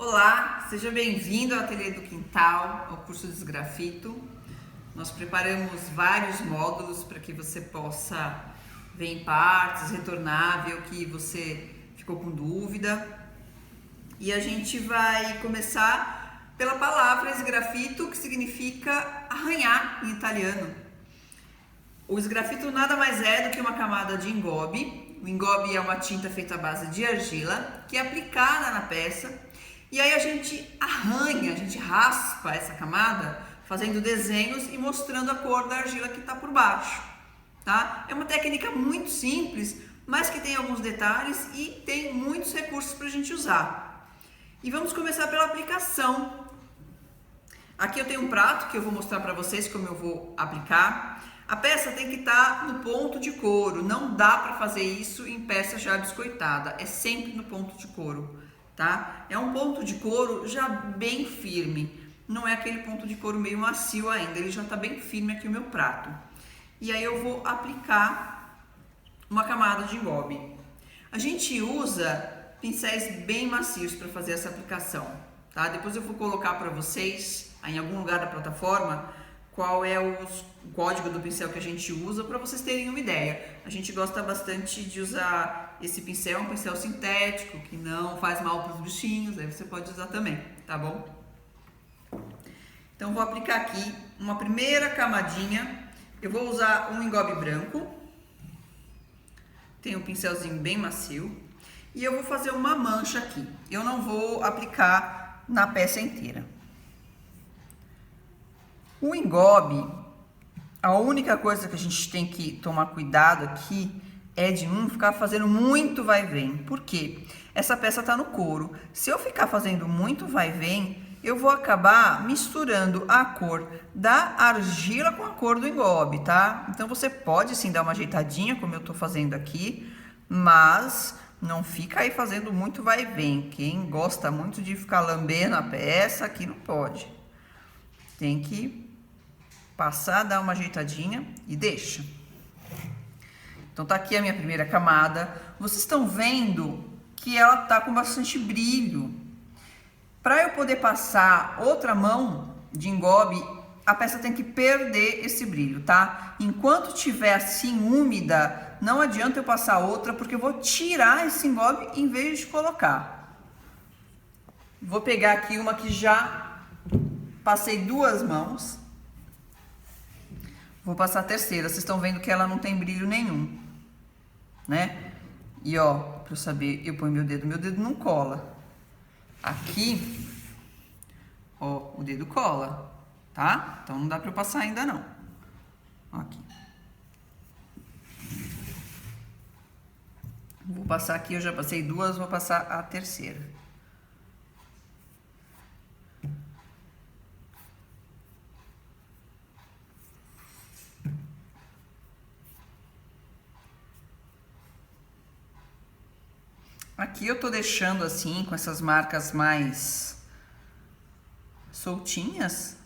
Olá, seja bem-vindo ao Ateliê do Quintal, ao curso de Esgrafito. Nós preparamos vários módulos para que você possa ver em partes, retornar, ver o que você ficou com dúvida. E a gente vai começar pela palavra esgrafito, que significa arranhar em italiano. O esgrafito nada mais é do que uma camada de engobe. O engobe é uma tinta feita à base de argila, que é aplicada na peça. E aí a gente arranha, a gente raspa essa camada, fazendo desenhos e mostrando a cor da argila que está por baixo, tá? É uma técnica muito simples, mas que tem alguns detalhes e tem muitos recursos para a gente usar. E vamos começar pela aplicação. Aqui eu tenho um prato que eu vou mostrar para vocês como eu vou aplicar. A peça tem que estar no ponto de couro, não dá para fazer isso em peça já biscoitada, é sempre no ponto de couro. Tá? É um ponto de couro já bem firme, não é aquele ponto de couro meio macio ainda, ele já está bem firme aqui o meu prato. E aí eu vou aplicar uma camada de engobe. A gente usa pincéis bem macios para fazer essa aplicação, tá? Depois eu vou colocar para vocês, em algum lugar da plataforma, qual é o código do pincel que a gente usa para vocês terem uma ideia. A gente gosta bastante de usar esse pincel, um pincel sintético, que não faz mal para os bichinhos, aí você pode usar também, tá bom? Então vou aplicar aqui uma primeira camadinha, eu vou usar um engobe branco, tem um pincelzinho bem macio, e eu vou fazer uma mancha aqui, eu não vou aplicar na peça inteira. O engobe, a única coisa que a gente tem que tomar cuidado aqui é de não ficar fazendo muito vai e vem. Por quê? Essa peça tá no couro. Se eu ficar fazendo muito vai e vem, eu vou acabar misturando a cor da argila com a cor do engobe, tá? Então você pode sim dar uma ajeitadinha, como eu tô fazendo aqui, mas não fica aí fazendo muito vai e vem. Quem gosta muito de ficar lambendo a peça, aqui não pode. Tem que passar, dar uma ajeitadinha e deixa. Então tá aqui a minha primeira camada. Vocês estão vendo que ela tá com bastante brilho. Para eu poder passar outra mão de engobe, a peça tem que perder esse brilho, tá? Enquanto tiver assim úmida, não adianta eu passar outra, porque eu vou tirar esse engobe em vez de colocar. Vou pegar aqui uma que já passei duas mãos. Vou passar a terceira. Vocês estão vendo que ela não tem brilho nenhum, né? E ó, para eu saber, eu ponho meu dedo não cola. Aqui, ó, o dedo cola, tá? Então não dá para eu passar ainda não. Aqui. Vou passar aqui, eu já passei duas, vou passar a terceira. Aqui eu tô deixando assim, com essas marcas mais soltinhas,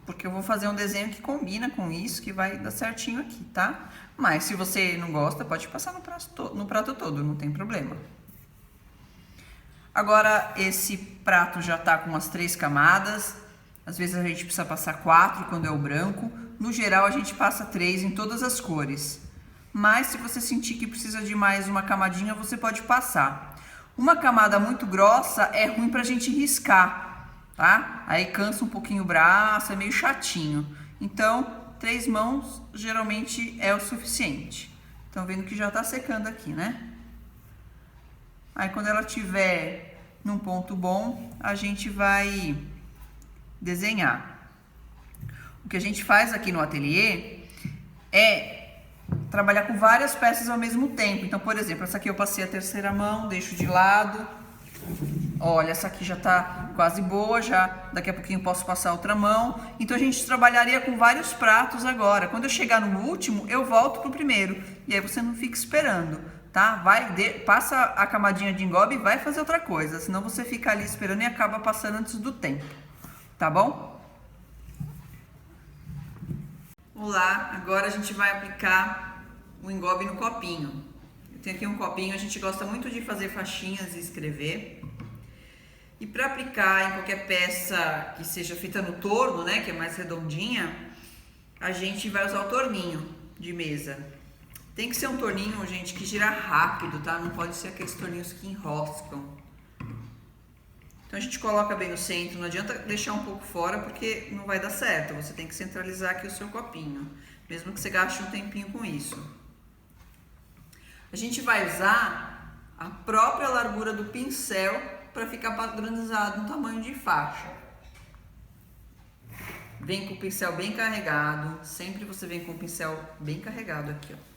porque eu vou fazer um desenho que combina com isso, que vai dar certinho aqui, tá? Mas se você não gosta, pode passar no prato todo, não tem problema. Agora, esse prato já tá com umas 3 camadas, às vezes a gente precisa passar 4 quando é o branco, no geral a gente passa 3 em todas as cores. Mas se você sentir que precisa de mais uma camadinha, você pode passar. Uma camada muito grossa é ruim pra gente riscar, tá? Aí cansa um pouquinho o braço, é meio chatinho. Então, 3 mãos geralmente é o suficiente. Estão vendo que já tá secando aqui, né? Aí quando ela tiver num ponto bom, a gente vai desenhar. O que a gente faz aqui no ateliê é trabalhar com várias peças ao mesmo tempo. Então, por exemplo, essa aqui eu passei a terceira mão, deixo de lado. Olha, essa aqui já tá quase boa, já daqui a pouquinho posso passar outra mão. Então a gente trabalharia com vários pratos agora. Quando eu chegar no último, eu volto pro primeiro. E aí você não fica esperando, tá? Passa a camadinha de engobe e vai fazer outra coisa. Senão você fica ali esperando e acaba passando antes do tempo. Tá bom? Olá, agora a gente vai aplicar o engobe no copinho. Eu tenho aqui um copinho, a gente gosta muito de fazer faixinhas e escrever. E para aplicar em qualquer peça que seja feita no torno, né, que é mais redondinha, a gente vai usar o torninho de mesa. Tem que ser um torninho, gente, que gira rápido, tá? Não pode ser aqueles torninhos que enroscam. Então a gente coloca bem no centro, não adianta deixar um pouco fora porque não vai dar certo. Você tem que centralizar aqui o seu copinho, mesmo que você gaste um tempinho com isso. A gente vai usar a própria largura do pincel para ficar padronizado no tamanho de faixa. Vem com o pincel bem carregado, sempre você vem com o pincel bem carregado aqui, ó.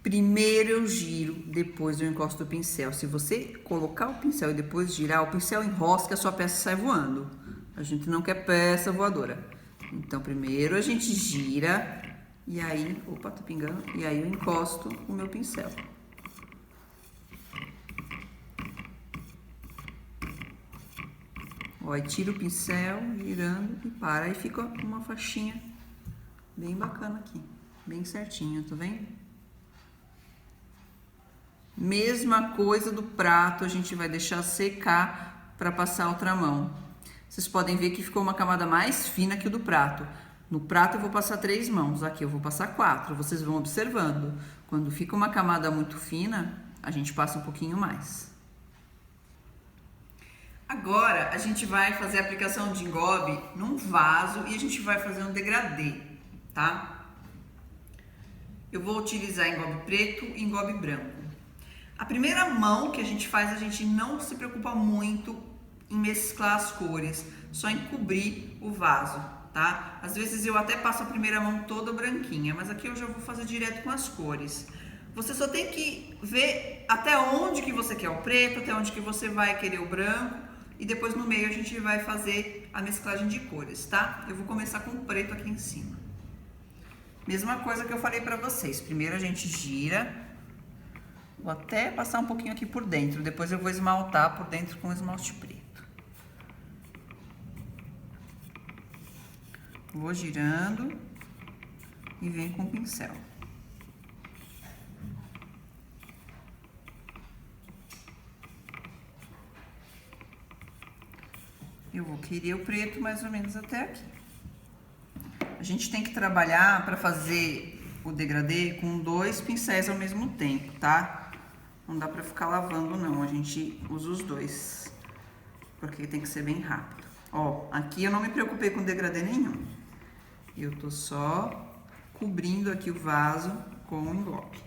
Primeiro eu giro, depois eu encosto o pincel. Se você colocar o pincel e depois girar, o pincel enrosca e a sua peça sai voando. A gente não quer peça voadora. Então primeiro a gente gira e aí, opa, tá pingando, e aí eu encosto o meu pincel. Ó, aí tira o pincel, girando e para. Aí fica uma faixinha bem bacana aqui, bem certinho, tá vendo? Mesma coisa do prato, a gente vai deixar secar para passar a outra mão. Vocês podem ver que ficou uma camada mais fina que o do prato. No prato eu vou passar 3 mãos, aqui eu vou passar 4. Vocês vão observando. Quando fica uma camada muito fina, a gente passa um pouquinho mais. Agora a gente vai fazer a aplicação de engobe num vaso e a gente vai fazer um degradê, tá? Eu vou utilizar engobe preto e engobe branco. A primeira mão que a gente faz, a gente não se preocupa muito em mesclar as cores, só em cobrir o vaso, tá? Às vezes eu até passo a primeira mão toda branquinha, mas aqui eu já vou fazer direto com as cores. Você só tem que ver até onde que você quer o preto, até onde que você vai querer o branco, e depois no meio a gente vai fazer a mesclagem de cores, tá? Eu vou começar com o preto aqui em cima. Mesma coisa que eu falei pra vocês, primeiro a gente gira. Vou até passar um pouquinho aqui por dentro, depois eu vou esmaltar por dentro com esmalte preto. Vou girando e venho com o pincel. Eu vou querer o preto mais ou menos até aqui. A gente tem que trabalhar para fazer o degradê com 2 pincéis ao mesmo tempo, tá? Não dá pra ficar lavando, não. A gente usa os 2, porque tem que ser bem rápido. Ó, aqui eu não me preocupei com degradê nenhum. Eu tô só cobrindo aqui o vaso com o engobe.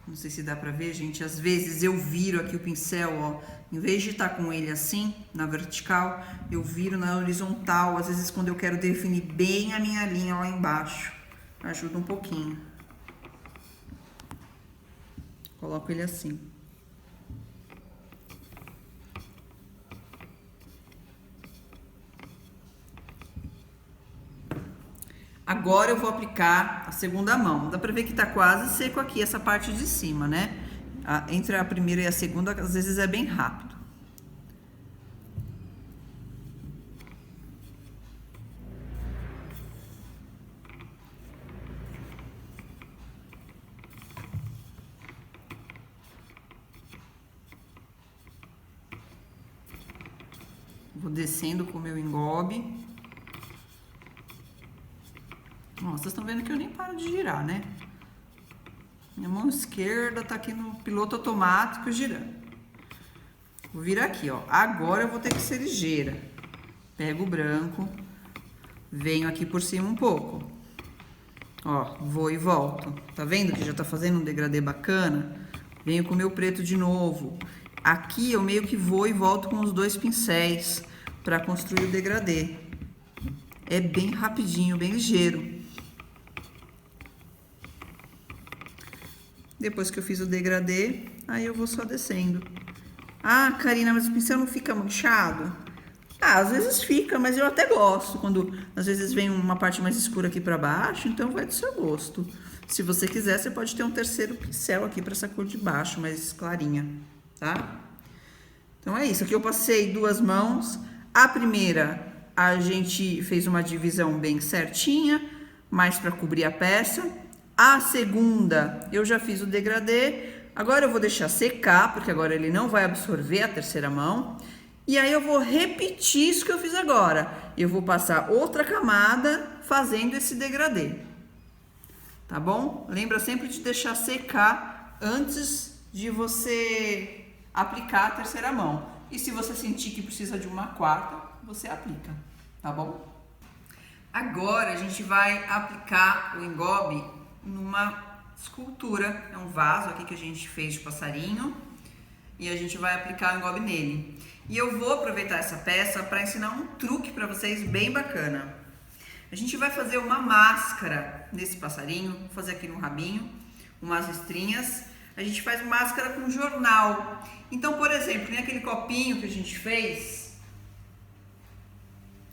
Não sei se dá pra ver, gente. Às vezes eu viro aqui o pincel, ó. Em vez de estar com ele assim, na vertical, eu viro na horizontal. Às vezes quando eu quero definir bem a minha linha lá embaixo. Ajuda um pouquinho. Coloco ele assim. Agora eu vou aplicar a segunda mão. Dá pra ver que tá quase seco aqui essa parte de cima, né? Entre a primeira e a segunda, às vezes é bem rápido. Vou descendo com o meu engobe. Ó, vocês estão vendo que eu nem paro de girar, né? Minha mão esquerda tá aqui no piloto automático girando. Vou virar aqui, ó. Agora eu vou ter que ser ligeira. Pego o branco, venho aqui por cima um pouco. Ó, vou e volto. Tá vendo que já tá fazendo um degradê bacana? Venho com o meu preto de novo. Aqui eu meio que vou e volto com os 2 pincéis pra construir o degradê. É bem rapidinho, bem ligeiro. Depois que eu fiz o degradê, aí eu vou só descendo. Ah, Karina, mas o pincel não fica manchado? Ah, às vezes fica, mas eu até gosto. Quando às vezes vem uma parte mais escura aqui pra baixo, então vai do seu gosto. Se você quiser, você pode ter um terceiro pincel aqui pra essa cor de baixo, mais clarinha, tá? Então é isso, aqui eu passei 2 mãos. A primeira a gente fez uma divisão bem certinha, mais para cobrir a peça. A segunda eu já fiz o degradê. Agora eu vou deixar secar, porque agora ele não vai absorver a terceira mão. E aí eu vou repetir isso que eu fiz agora. Eu vou passar outra camada fazendo esse degradê. Tá bom? Lembra sempre de deixar secar antes de você aplicar a terceira mão. E se você sentir que precisa de uma quarta, você aplica, tá bom? Agora a gente vai aplicar o engobe numa escultura. É um vaso aqui que a gente fez de passarinho e a gente vai aplicar o engobe nele. E eu vou aproveitar essa peça para ensinar um truque para vocês bem bacana. A gente vai fazer uma máscara nesse passarinho, vou fazer aqui no rabinho, umas listrinhas. A gente faz máscara com jornal. Então, por exemplo, naquele copinho que a gente fez,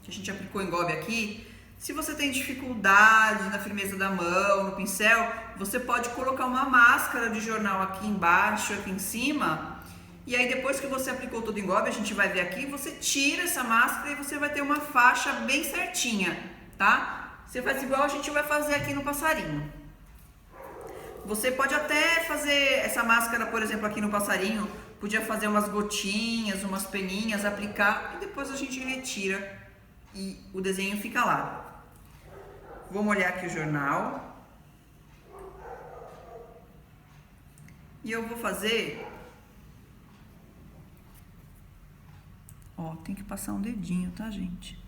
que a gente aplicou engobe aqui, se você tem dificuldade na firmeza da mão, no pincel, você pode colocar uma máscara de jornal aqui embaixo, aqui em cima, e aí depois que você aplicou todo o engobe, a gente vai ver aqui, você tira essa máscara e você vai ter uma faixa bem certinha, tá? Você faz igual a gente vai fazer aqui no passarinho. Você pode até fazer essa máscara, por exemplo, aqui no passarinho, podia fazer umas gotinhas, umas peninhas, aplicar e depois a gente retira e o desenho fica lá. Vou molhar aqui o jornal. E eu vou fazer... Ó, tem que passar um dedinho, tá, gente?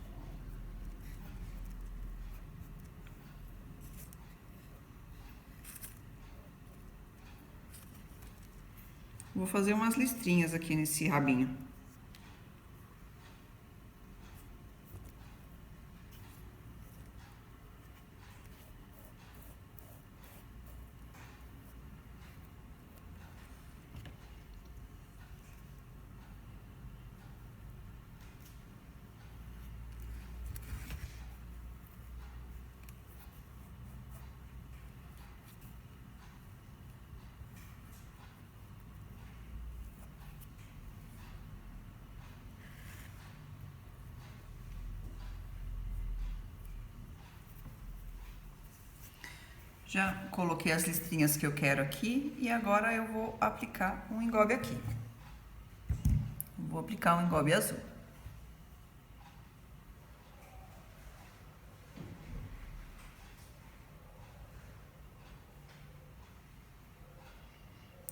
Vou fazer umas listrinhas aqui nesse rabinho. Já coloquei as listrinhas que eu quero aqui e agora eu vou aplicar um engobe aqui. Vou aplicar um engobe azul.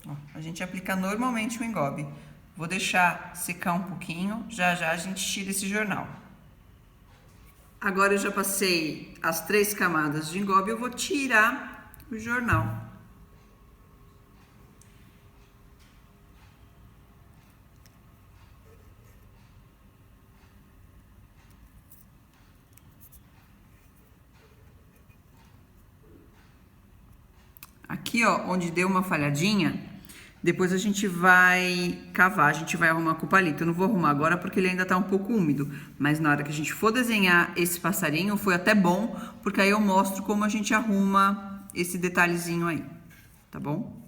Ó, a gente aplica normalmente o engobe. Vou deixar secar um pouquinho, já já a gente tira esse jornal. Agora eu já passei as 3 camadas de engobe, eu vou tirar o jornal. Aqui, ó, onde deu uma falhadinha, depois a gente vai cavar, a gente vai arrumar com o palito. Eu não vou arrumar agora porque ele ainda tá um pouco úmido, mas na hora que a gente for desenhar esse passarinho, foi até bom, porque aí eu mostro como a gente arruma esse detalhezinho aí, tá bom?